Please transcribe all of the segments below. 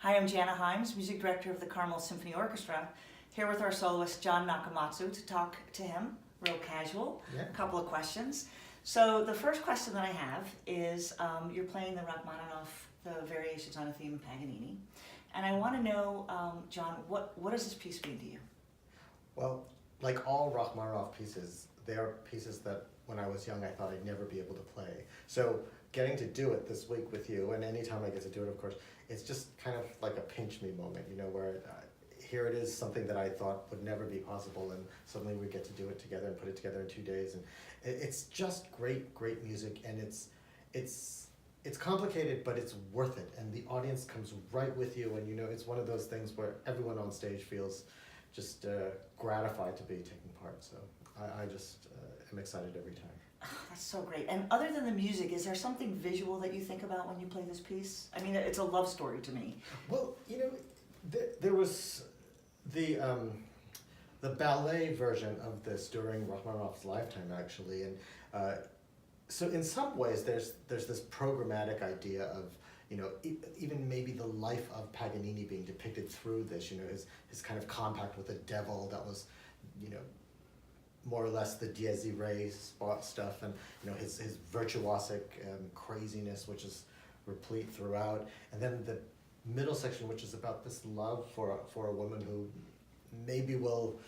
Hi, I'm Janna Himes, Music Director of the Carmel Symphony Orchestra, here with our soloist Jon Nakamatsu to talk to him, real casual, Yeah. a couple of questions. So the first question that I have is, you're playing the Rachmaninoff, the variations on a theme of Paganini, and I want to know, John, what does this piece mean to you? Well, like all Rachmaninoff pieces, they are pieces that when I was young I thought I'd never be able to play. So getting to do it this week with you, and anytime I get to do it, of course, it's just kind of like a pinch me moment, you know, where here it is, something that I thought would never be possible, and suddenly we get to do it together and put it together in 2 days, and it's just great music, and it's complicated, but it's worth it, and the audience comes right with you, and you know, it's one of those things where everyone on stage feels just gratified to be taking part. So I just am excited every time. Oh, that's so great. And other than the music, is there something visual that you think about when you play this piece? I mean, it's a love story to me. Well, you know, there was the ballet version of this during Rachmaninoff's lifetime, actually, and so in some ways there's this programmatic idea of, you know, even maybe the life of Paganini being depicted through this, you know, his kind of compact with the devil that was, you know, more or less the Dies Irae spot stuff, and you know, his virtuosic craziness, which is replete throughout, and then the middle section, which is about this love for a woman who maybe will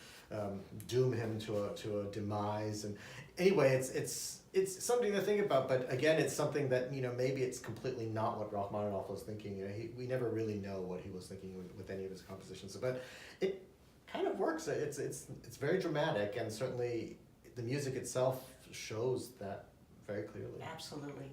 doom him to a demise. And anyway, it's something to think about, but again, it's something that, you know, maybe it's completely not what Rachmaninoff was thinking. You know, we never really know what he was thinking with any of his compositions, but it kind of works. It's very dramatic, and certainly the music itself shows that very clearly. Absolutely.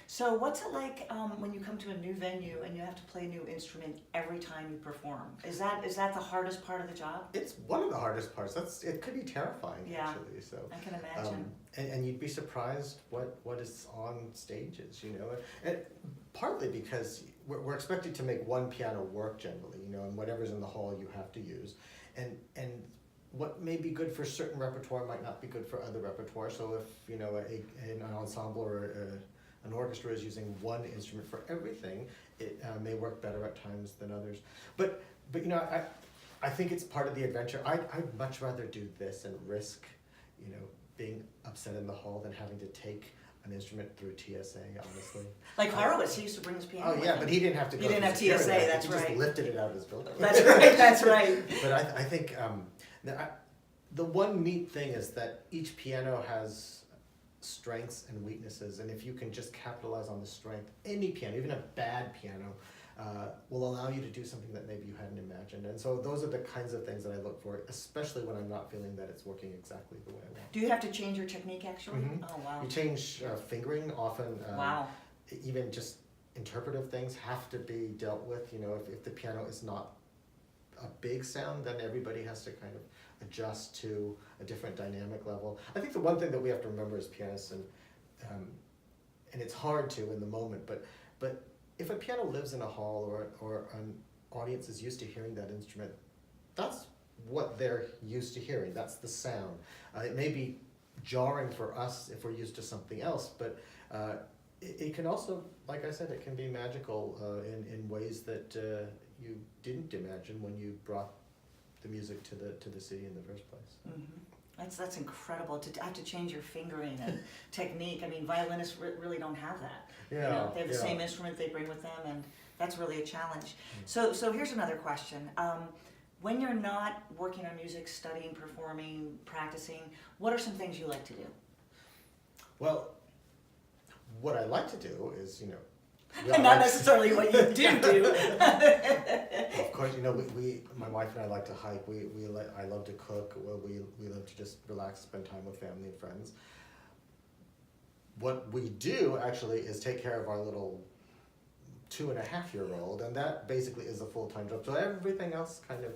So what's it like when you come to a new venue and you have to play a new instrument every time you perform? Is that the hardest part of the job? It's one of the hardest parts. It could be terrifying, Yeah, actually. So I can imagine. and you'd be surprised what is on stages, you know, and partly because we're expected to make one piano work generally, you know, and whatever's in the hall you have to use, and what may be good for certain repertoire might not be good for other repertoire. So if, you know, an ensemble or an orchestra is using one instrument for everything, it may work better at times than others. But you know, I think it's part of the adventure. I'd much rather do this and risk, you know, being upset in the hall than having to take an instrument through TSA, honestly. Like Horowitz, he used to bring his piano. Oh yeah, but he didn't have to go. He didn't have through TSA, security. that's he right. Just lifted it out of his building. That's right, that's right. But I think the one neat thing is that each piano has strengths and weaknesses, and if you can just capitalize on the strength, any piano, even a bad piano, will allow you to do something that maybe you hadn't imagined. And so those are the kinds of things that I look for, especially when I'm not feeling that it's working exactly the way I want. Do you have to change your technique actually? Mhm. Oh wow. You change fingering often. Wow. Even just interpretive things have to be dealt with. You know, if the piano is not a big sound, then everybody has to kind of adjust to a different dynamic level. I think the one thing that we have to remember as pianists, and it's hard to in the moment, but if a piano lives in a hall or an audience is used to hearing that instrument, that's what they're used to hearing. That's the sound. It may be jarring for us if we're used to something else, but it can also, like I said, it can be magical in ways that you didn't imagine when you brought the music to the city in the first place. Mm-hmm. That's incredible to have to change your fingering and technique. I mean, violinists really don't have that. Yeah, you know, they have the same instrument they bring with them, and that's really a challenge. So here's another question. When you're not working on music, studying, performing, practicing, what are some things you like to do? Well, what I like to do is, you know, Not necessarily what you do. Of course, you know, my wife and I like to hike. I love to cook. We love to just relax, spend time with family and friends. What we do actually is take care of our little 2.5-year-old, and that basically is a full-time job. So everything else kind of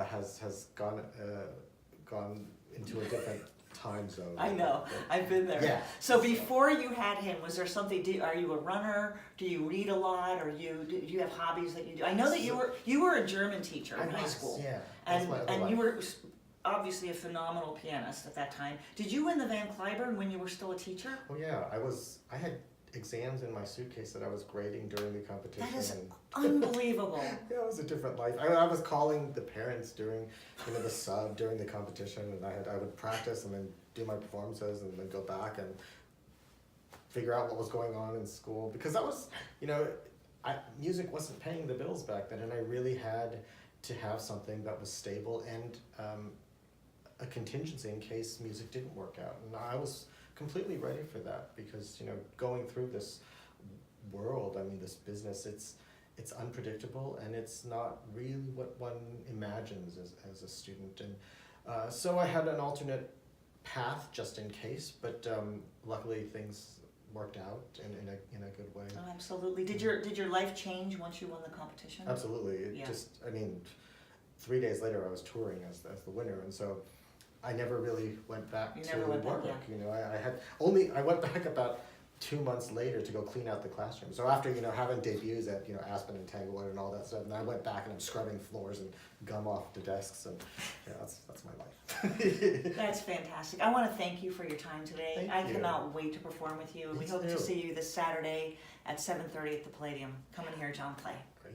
has gone into a different time zone. I know, I've been there. Yeah. So before you had him, was there something? Are you a runner? Do you read a lot? Or do you have hobbies that you do? I know that you were a German teacher in high school. Yeah. And you were obviously a phenomenal pianist at that time. Did you win the Van Cliburn when you were still a teacher? Oh yeah, I had exams in my suitcase that I was grading during the competition. That is and unbelievable. yeah, it was a different life. I was calling the parents during, the sub during the competition, and I would practice and then do my performances and then go back and figure out what was going on in school, because that was, music wasn't paying the bills back then, and I really had to have something that was stable and a contingency in case music didn't work out. And I was completely ready for that, because going through this world, this business, it's unpredictable, and it's not really what one imagines as a student. And so I had an alternate path just in case, but luckily things worked out in a good way. Oh, absolutely. Did your life change once you won the competition? Absolutely. It Yeah. just, 3 days later I was touring as the winner, and so I never really went back You to never went back, work. yeah. I went back about 2 months later to go clean out the classroom. So after having debuts at Aspen and Tanglewood and all that stuff, and I went back and I'm scrubbing floors and gum off the desks, and that's my life. That's fantastic. I want to thank you for your time today. Thank I you. cannot wait to perform with you, and we Me hope to too. see you this Saturday at 7:30 at the Palladium. Come and hear John play. Great.